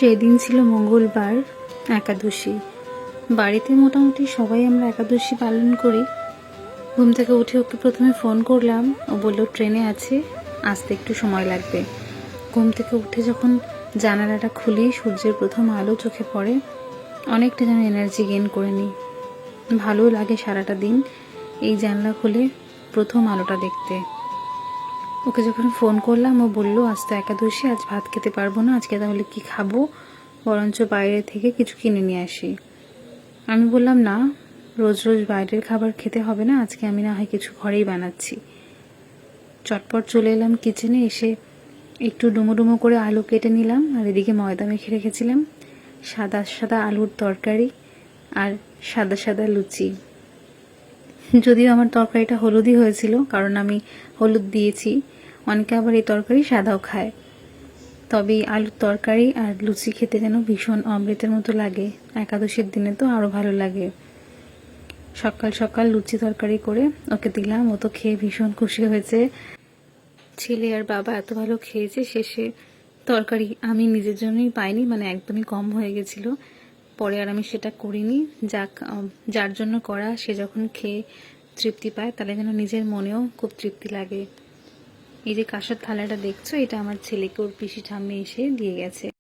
সেদিন ছিল মঙ্গলবার, একাদশী। বাড়িতে মোটামুটি সবাই আমরা একাদশী পালন করি। ঘুম থেকে উঠে ওকে প্রথমে ফোন করলাম, ও বললো ট্রেনে আছে, আসতে একটু সময় লাগবে। ঘুম থেকে উঠে যখন জানালাটা খুলি, সূর্যের প্রথম আলো চোখে পড়ে, অনেকটা যেন এনার্জি গেইন করে নিই। ভালো লাগে সারাটা দিন এই জানলা খুলে প্রথম আলোটা দেখতে। ওকে যখন ফোন করলাম, ও বললো আজ তো একাদশী, আজ ভাত খেতে পারবো না, আজকে তাহলে কি খাবো, বরঞ্চ বাইরে থেকে কিছু কিনে নিয়ে আসি। আমি বললাম না, রোজ রোজ বাইরের খাবার খেতে হবে না, আজকে আমি না হয় কিছু ঘরেই বানাচ্ছি। চটপট চলে এলাম কিচেনে, এসে একটু ডুমো ডুমো করে আলু কেটে নিলাম, আর এদিকে ময়দা মেখে রেখেছিলাম, সাদা সাদা আলুর তরকারি আর সাদা সাদা লুচি। যদিও আমার তরকারিটা হলুদই হয়েছিল, কারণ আমি হলুদ দিয়েছি। অনেকে আবার এই তরকারি সাদাও খায়, তবে আলুর তরকারি আর লুচি খেতে যেন ভীষণ অমৃতের মতো লাগে। একাদশীর দিনে তো আরও ভালো লাগে। সকাল সকাল লুচি তরকারি করে ওকে দিলাম, ও তো খেয়ে ভীষণ খুশি হয়েছে। ছেলে আর বাবা এত ভালো খেয়েছে। শেষে তরকারি আমি নিজের জন্যই পাইনি, মানে একদমই কম হয়ে গেছিল। পরে আর আমি সেটা করিনি। যাক, যার জন্য করা সে যখন খেয়ে তৃপ্তি পায়, তাহলে যেন নিজের মনেও খুব তৃপ্তি লাগে। এই যে কাঁসার থালাটা দেখছো, এটা আমার ছেলেকে ওর পিসি ঠাম্মি এসে দিয়ে গেছে।